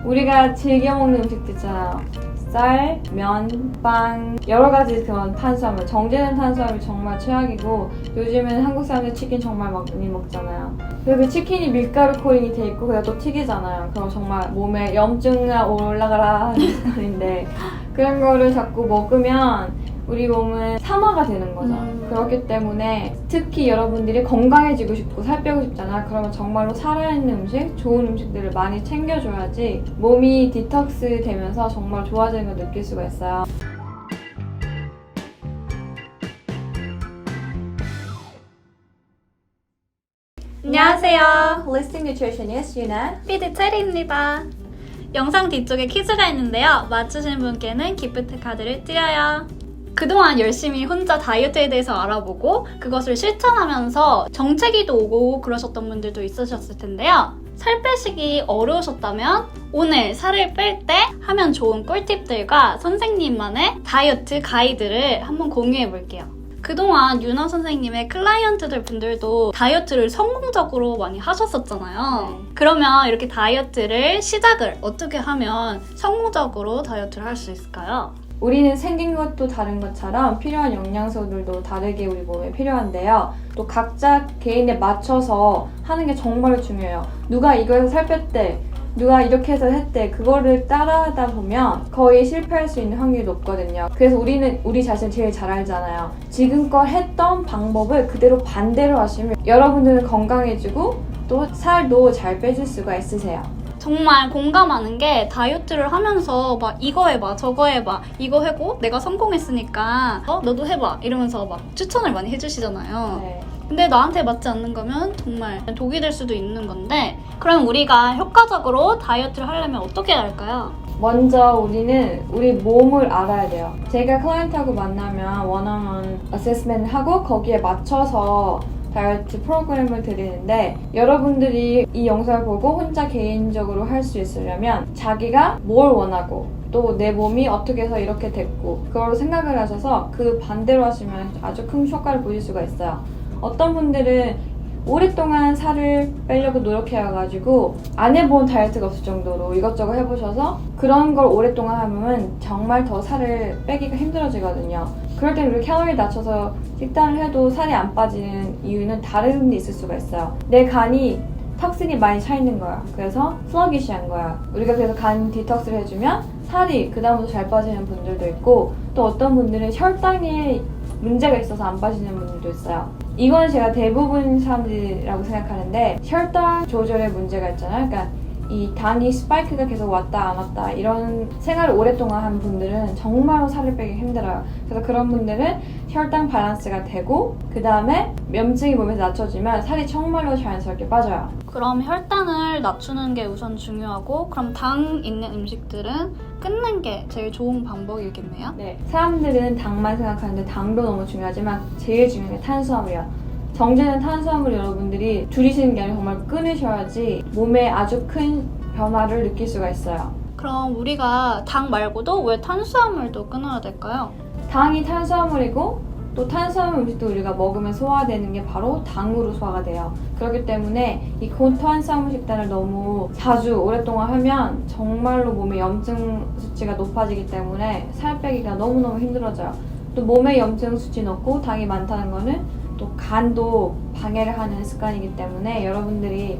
우리가 즐겨 먹는 음식들 있잖아요. 쌀, 면, 빵, 여러 가지 그런 탄수화물, 정제된 탄수화물이 정말 최악이고 요즘에는 한국 사람들 치킨 정말 많이 먹잖아요. 그리고 치킨이 밀가루 코팅이 돼 있고 그리고 또 튀기잖아요. 그럼 정말 몸에 염증이 올라가라 하는 소리인데 그런 거를 자꾸 먹으면 우리 몸은 산화가 되는 거죠. 그렇기 때문에 특히 여러분들이 건강해지고 싶고 살 빼고 싶잖아. 그러면 정말로 살아있는 음식, 좋은 음식들을 많이 챙겨줘야지 몸이 디톡스 되면서 정말 좋아지는 걸 느낄 수가 있어요. 안녕하세요. Holistic Nutritionist 유나. PD 체리입니다. 영상 뒤쪽에 퀴즈가 있는데요. 맞추신 분께는 기프트 카드를 드려요. 그동안 열심히 혼자 다이어트에 대해서 알아보고 그것을 실천하면서 정체기도 오고 그러셨던 분들도 있으셨을 텐데요. 살 빼시기 어려우셨다면 오늘 살을 뺄 때 하면 좋은 꿀팁들과 선생님만의 다이어트 가이드를 한번 공유해 볼게요. 그동안 유나 선생님의 클라이언트들 분들도 다이어트를 성공적으로 많이 하셨었잖아요. 네. 그러면 이렇게 다이어트를 시작을 어떻게 하면 성공적으로 다이어트를 할 수 있을까요? 우리는 생긴 것도 다른 것처럼 필요한 영양소들도 다르게 우리 몸에 필요한데요. 또 각자 개인에 맞춰서 하는 게 정말 중요해요. 누가 이거에서 살 뺐대, 누가 이렇게 해서 했대, 그거를 따라하다 보면 거의 실패할 수 있는 확률이 높거든요. 그래서 우리는 우리 자신을 제일 잘 알잖아요. 지금껏 했던 방법을 그대로 반대로 하시면 여러분들은 건강해지고 또 살도 잘 빼줄 수가 있으세요. 정말 공감하는 게 다이어트를 하면서 막 이거 해봐 저거 해봐 이거 하고 내가 성공했으니까 너도 해봐 이러면서 막 추천을 많이 해주시잖아요. 네. 근데 나한테 맞지 않는 거면 정말 독이 될 수도 있는 건데 그럼 우리가 효과적으로 다이어트를 하려면 어떻게 해야 할까요? 먼저 우리는 우리 몸을 알아야 돼요. 제가 클라이언트하고 만나면 원어원 어세스멘트 하고 거기에 맞춰서 다이어트 프로그램을 드리는데 여러분들이 이 영상을 보고 혼자 개인적으로 할 수 있으려면 자기가 뭘 원하고 또 내 몸이 어떻게 해서 이렇게 됐고 그걸 생각을 하셔서 그 반대로 하시면 아주 큰 효과를 보실 수가 있어요. 어떤 분들은 오랫동안 살을 빼려고 노력해가지고 안 해본 다이어트가 없을 정도로 이것저것 해보셔서 그런 걸 오랫동안 하면 정말 더 살을 빼기가 힘들어지거든요. 그럴 때는 우리 칼로리 낮춰서 식단을 해도 살이 안 빠지는 이유는 다른 데 있을 수가 있어요. 내 간이 톡신이 많이 차 있는 거야. 그래서 슬러기시한 거야. 우리가 그래서 간 디톡스를 해주면 살이 그 다음부터 잘 빠지는 분들도 있고 또 어떤 분들은 혈당에 문제가 있어서 안 빠지는 분들도 있어요. 이건 제가 대부분 사람들이라고 생각하는데 혈당 조절에 문제가 있잖아요. 그러니까 이 당이 스파이크가 계속 왔다 안 왔다 이런 생활을 오랫동안 한 분들은 정말로 살을 빼기 힘들어요. 그래서 그런 분들은 혈당 밸런스가 되고 그 다음에 염증이 몸에서 낮춰지면 살이 정말로 자연스럽게 빠져요. 그럼 혈당을 낮추는 게 우선 중요하고 그럼 당 있는 음식들은 끊는 게 제일 좋은 방법이겠네요? 네, 사람들은 당만 생각하는데 당도 너무 중요하지만 제일 중요한 게 탄수화물이에요. 정제된 탄수화물 여러분들이 줄이시는 게 아니라 정말 끊으셔야지 몸에 아주 큰 변화를 느낄 수가 있어요. 그럼 우리가 당 말고도 왜 탄수화물도 끊어야 될까요? 당이 탄수화물이고 또 탄수화물 음식도 우리가 먹으면 소화되는 게 바로 당으로 소화가 돼요. 그렇기 때문에 이 고탄수화물 식단을 너무 자주 오랫동안 하면 정말로 몸의 염증 수치가 높아지기 때문에 살 빼기가 너무너무 힘들어져요. 또 몸에 염증 수치 높고 당이 많다는 거는 또 간도 방해를 하는 습관이기 때문에 여러분들이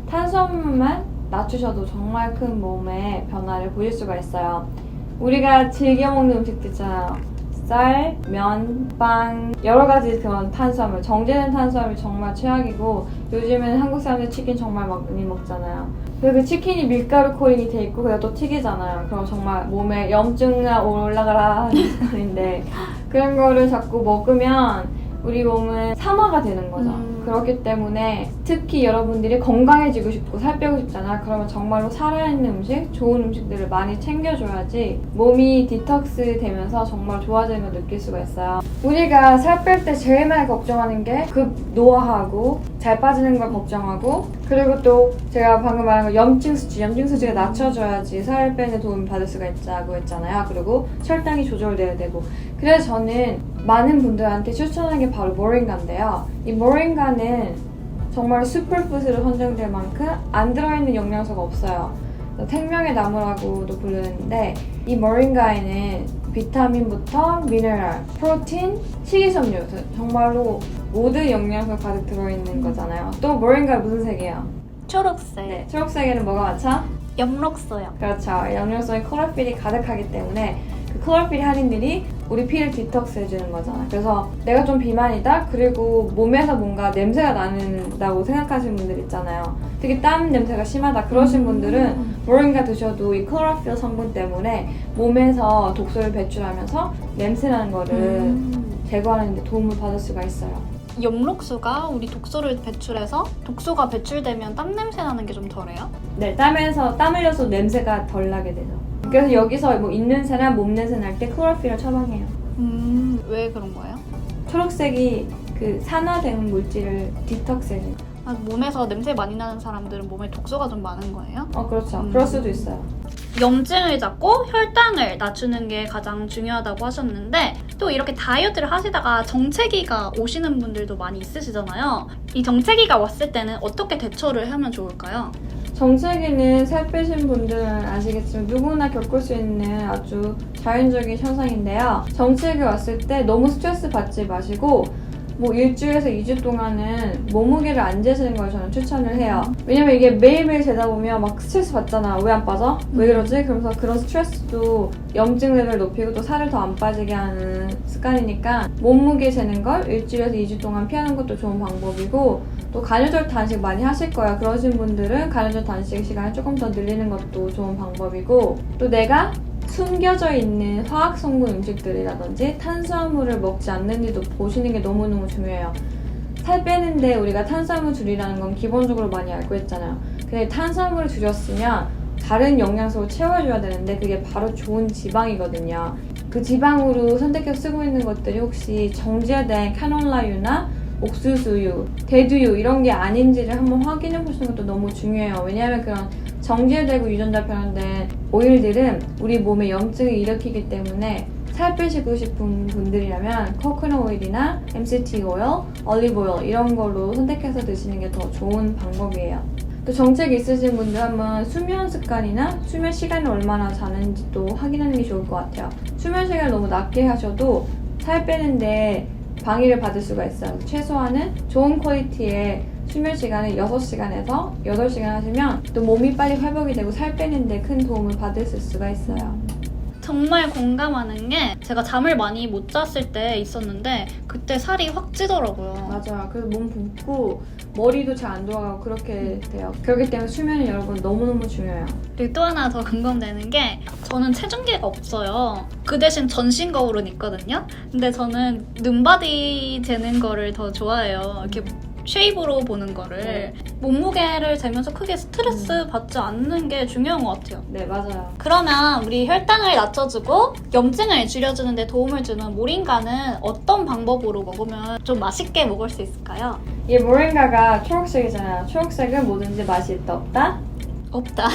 탄수화물만 낮추셔도 정말 큰 몸의 변화를 보실 수가 있어요. 우리가 즐겨 먹는 음식들 있잖아요. 쌀, 면, 빵, 여러 가지 그런 탄수화물, 정제된 탄수화물이 정말 최악이고 요즘에는 한국 사람들 치킨 정말 많이 먹잖아요. 그리고 치킨이 밀가루 코팅이 돼 있고 그리고 또 튀기잖아요. 그럼 정말 몸에 염증이 올라가라 하는 소리인데 그런 거를 자꾸 먹으면 우리 몸은 산화가 되는 거죠. 그렇기 때문에 특히 여러분들이 건강해지고 싶고 살 빼고 싶잖아. 그러면 정말로 살아있는 음식, 좋은 음식들을 많이 챙겨줘야지 몸이 디톡스 되면서 정말 좋아지는 걸 느낄 수가 있어요. 우리가 살 뺄 때 제일 많이 걱정하는 게 급 노화하고 잘 빠지는 걸 걱정하고 그리고 또 제가 방금 말한 거 염증 수치가 낮춰줘야지 살 빼는 도움을 받을 수가 있다고 했잖아요. 그리고 혈당이 조절돼야 되고 그래서 저는 많은 분들한테 추천하는 게 바로 모링가인데요. 이 모링가는 정말 슈퍼푸드로 선정될 만큼 안 들어있는 영양소가 없어요. 생명의 나무라고도 부르는데 이 모링가에는 비타민부터 미네랄, 프로틴, 식이섬유 정말로 모든 영양소가 가득 들어있는 거잖아요. 또 모링가 무슨 색이에요? 초록색. 네, 초록색에는 뭐가 많죠? 엽록소요. 그렇죠. 영양소인 클로로필이 가득하기 때문에 그 클로로필 할인들이 우리 피를 디톡스 해주는 거잖아. 그래서 내가 좀 비만이다? 그리고 몸에서 뭔가 냄새가 나는다고 생각하시는 분들 있잖아요. 특히 땀 냄새가 심하다 그러신 분들은 모링가 드셔도 이 클로로필 성분 때문에 몸에서 독소를 배출하면서 냄새나는 거를 제거하는 데 도움을 받을 수가 있어요. 엽록소가 우리 독소를 배출해서 독소가 배출되면 땀 냄새 나는 게 좀 덜해요? 네, 땀에서 땀 흘려서 냄새가 덜 나게 되죠. 그래서 여기서 뭐 입냄새나 몸 냄새 날 때 클로로필을 처방해요. 왜 그런 거예요? 초록색이 그 산화된 물질을 디톡스 해줘요. 아, 몸에서 냄새 많이 나는 사람들은 몸에 독소가 좀 많은 거예요? 그렇죠. 그럴 수도 있어요. 염증을 잡고 혈당을 낮추는 게 가장 중요하다고 하셨는데 또 이렇게 다이어트를 하시다가 정체기가 오시는 분들도 많이 있으시잖아요. 이 정체기가 왔을 때는 어떻게 대처를 하면 좋을까요? 정체기는 살 빼신 분들은 아시겠지만 누구나 겪을 수 있는 아주 자연적인 현상인데요. 정체기 왔을 때 너무 스트레스 받지 마시고 뭐 일주일에서 2주 동안은 몸무게를 안 재시는 걸 저는 추천을 해요. 왜냐면 이게 매일매일 재다 보면 막 스트레스 받잖아. 왜 안 빠져? 왜 이러지? 그러면서 그런 스트레스도 염증 레벨을 높이고 또 살을 더 안 빠지게 하는 습관이니까 몸무게 재는 걸 일주일에서 2주 동안 피하는 것도 좋은 방법이고 또 간헐적 단식 많이 하실 거야. 그러신 분들은 간헐적 단식 시간을 조금 더 늘리는 것도 좋은 방법이고 또 내가 숨겨져 있는 화학 성분 음식들이라든지 탄수화물을 먹지 않는지도 보시는 게 너무너무 중요해요. 살 빼는데 우리가 탄수화물 줄이라는 건 기본적으로 많이 알고 있잖아요. 근데 탄수화물을 줄였으면 다른 영양소를 채워줘야 되는데 그게 바로 좋은 지방이거든요. 그 지방으로 선택해서 쓰고 있는 것들이 혹시 정제된 카놀라유나 옥수수유, 대두유 이런 게 아닌지를 한번 확인해 보시는 것도 너무 중요해요. 왜냐하면 그런 정제되고 유전자 변환된 오일들은 우리 몸에 염증을 일으키기 때문에 살 빼시고 싶은 분들이라면 코코넛 오일이나 MCT 오일, 올리브 오일 이런 걸로 선택해서 드시는 게 더 좋은 방법이에요. 또 정체기 있으신 분들 한번 수면 습관이나 수면 시간을 얼마나 자는지도 확인하는 게 좋을 것 같아요. 수면 시간을 너무 낮게 하셔도 살 빼는데 방해를 받을 수가 있어요. 최소한은 좋은 퀄리티의 수면 시간을 6시간에서 8시간 하시면 또 몸이 빨리 회복이 되고 살 빼는데 큰 도움을 받을 수가 있어요. 정말 공감하는 게 제가 잠을 많이 못 잤을 때 있었는데 그때 살이 확 찌더라고요. 맞아요. 그래서 몸 붓고 머리도 잘 안 돌아가고 그렇게 돼요. 그렇기 때문에 수면이 여러분 너무너무 중요해요. 그리고 또 하나 더 공감되는 게 저는 체중계가 없어요. 그 대신 전신 거울은 있거든요. 근데 저는 눈바디 재는 거를 더 좋아해요. 이렇게 쉐입으로 보는 거를. 몸무게를 재면서 크게 스트레스 받지 않는 게 중요한 것 같아요. 네, 맞아요. 그러면 우리 혈당을 낮춰주고 염증을 줄여주는 데 도움을 주는 모링가는 어떤 방법으로 먹으면 좀 맛있게 먹을 수 있을까요? 이 모링가가 초록색이잖아요. 초록색은 뭐든지 맛이 있다 없다? 없다.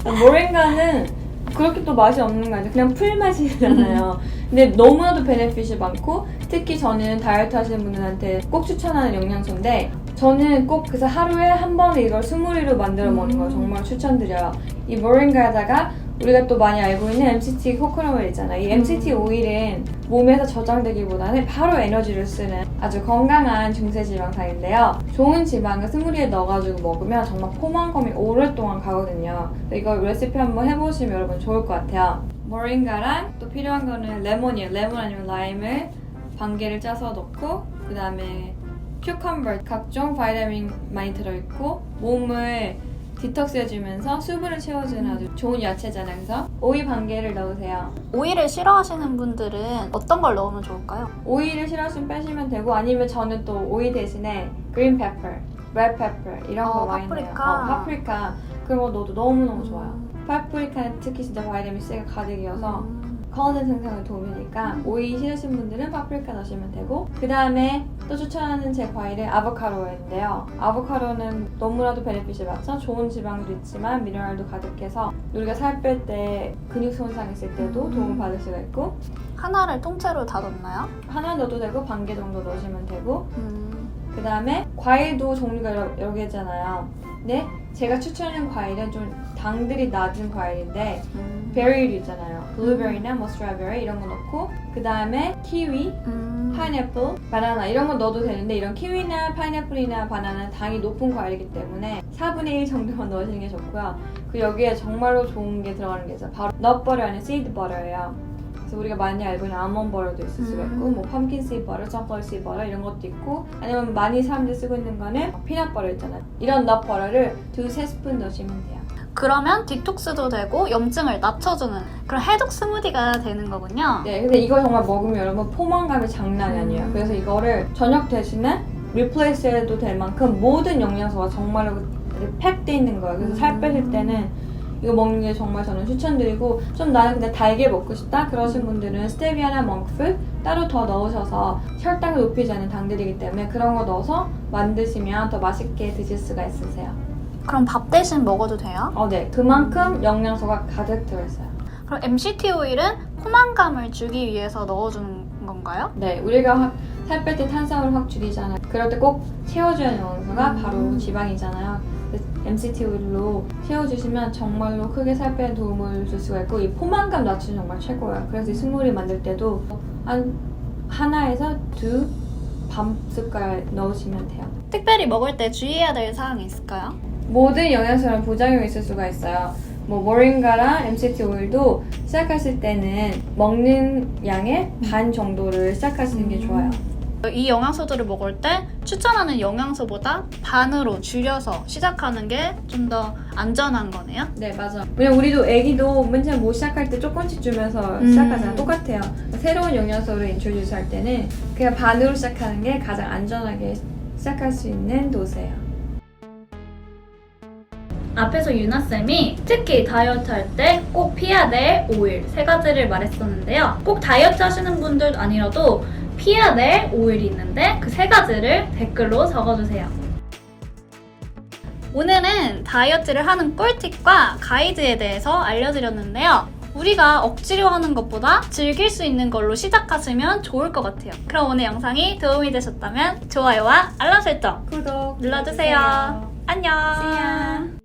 모링가는 그렇게 또 맛이 없는 거 아니죠. 그냥 풀맛이잖아요. 근데 너무나도 베네핏이 많고 특히 저는 다이어트 하시는 분들한테 꼭 추천하는 영양소인데 저는 꼭 그래서 하루에 한 번에 이걸 스무리로 만들어 먹는 걸 정말 추천드려요. 이 모링가에다가 우리가 또 많이 알고 있는 MCT 코코넛 오일 있잖아요. 이 MCT 오일은 몸에서 저장되기보다는 바로 에너지를 쓰는 아주 건강한 중세지방산인데요. 좋은 지방을 스무리에 넣어가지고 먹으면 정말 포만감이 오랫동안 가거든요. 이거 레시피 한번 해보시면 여러분 좋을 것 같아요. 모링가랑 또 필요한 거는 레몬이에요. 레몬 아니면 라임을 반 개를 짜서 넣고 그 다음에 큐컴버 각종 바이타민 많이 들어있고 몸을 디톡스 해주면서 수분을 채워주는 아주 좋은 야채잖아요. 그래서 오이 반 개를 넣으세요. 오이를 싫어하시는 분들은 어떤 걸 넣으면 좋을까요? 오이를 싫어하시면 빼시면 되고 아니면 저는 또 오이 대신에 그린 페퍼, 레드 페퍼 이런 거 많이 넣어요. 파프리카. 파프리카 그런 거 넣어도 너무너무 좋아요. 파프리카는 특히 진짜 바이타민 C가 가득이어서 콜라겐 생성에 도움이 되니까 오이 싫으신 분들은 파프리카 넣으시면 되고 그 다음에 또 추천하는 제 과일은 아보카도인데요. 아보카도는 너무나도 베네핏이 많죠. 좋은 지방도 있지만 미네랄도 가득해서 우리가 살 뺄 때 근육 손상 있을 때도 도움을 받을 수가 있고 하나를 통째로 다 넣나요? 하나 넣어도 되고 반 개 정도 넣으시면 되고 그 다음에 과일도 종류가 여러 개잖아요. 네, 제가 추천하는 과일은 좀 당들이 낮은 과일인데 베리류 있잖아요. 블루베리나 뭐 스트로베리 이런 거 넣고 그 다음에 키위, 파인애플, 바나나 이런 거 넣어도 되는데 이런 키위나 파인애플이나 바나나는 당이 높은 과일이기 때문에 4분의 1 정도만 넣으시는 게 좋고요. 그 여기에 정말로 좋은 게 들어가는 게 있어요. 바로 넛버터 아니면 시드 버터예요. 그래서 우리가 많이 알고 있는 아몬드 버터도 있을 수가 있고 뭐 펌킨 씨드 버터, 초콜릿 씨드 버터 이런 것도 있고 아니면 많이 사람들이 쓰고 있는 거는 피넛 버터 있잖아요. 이런 넛 버터를 2-3스푼 넣으시면 돼요. 그러면 디톡스도 되고 염증을 낮춰주는 그런 해독 스무디가 되는 거군요. 네, 근데 이거 정말 먹으면 여러분 포만감이 장난이 아니에요. 그래서 이거를 저녁 대신에 리플레이스 해도 될 만큼 모든 영양소가 정말로 팩돼 있는 거예요. 그래서 살 빼실 때는 이거 먹는 게 정말 저는 추천드리고 좀 나는 근데 달게 먹고 싶다 그러신 분들은 스테비아나 멍크풀 따로 더 넣으셔서 혈당을 높이지 않는 당들이기 때문에 그런 거 넣어서 만드시면 더 맛있게 드실 수가 있으세요. 그럼 밥 대신 먹어도 돼요? 네. 그만큼 영양소가 가득 들어있어요. 그럼 MCT 오일은 포만감을 주기 위해서 넣어주는 건가요? 네, 우리가 살 뺄 때 탄수화물 확 줄이잖아요. 그럴 때 꼭 채워줘야 하는 영양소가 바로 지방이잖아요. MCT 오일로 채워주시면 정말로 크게 살 빼는 도움을 줄 수가 있고 이 포만감 낮추는 정말 최고예요. 그래서 이 스무디 만들 때도 한 하나에서 2 숟갈 넣으시면 돼요. 특별히 먹을 때 주의해야 될 사항이 있을까요? 모든 영양소랑 부작용이 있을 수가 있어요. 뭐 모링가랑 MCT 오일도 시작하실 때는 먹는 양의 반 정도를 시작하시는 게 좋아요. 이 영양소들을 먹을 때 추천하는 영양소보다 반으로 줄여서 시작하는 게 좀 더 안전한 거네요. 네, 맞아. 왜냐면 우리도 애기도 맨 처음 뭐 시작할 때 조금씩 주면서 시작하잖아. 똑같아요. 새로운 영양소를 인트로듀스 할 때는 그냥 반으로 시작하는 게 가장 안전하게 시작할 수 있는 도세요. 앞에서 유나쌤이 특히 다이어트 할 때 꼭 피해야 될 오일 3가지를 말했었는데요. 꼭 다이어트 하시는 분들 아니라도 피해야 될 오일이 있는데 그 3가지를 댓글로 적어주세요. 오늘은 다이어트를 하는 꿀팁과 가이드에 대해서 알려드렸는데요. 우리가 억지로 하는 것보다 즐길 수 있는 걸로 시작하시면 좋을 것 같아요. 그럼 오늘 영상이 도움이 되셨다면 좋아요와 알람 설정 구독 눌러주세요. 안녕. See ya.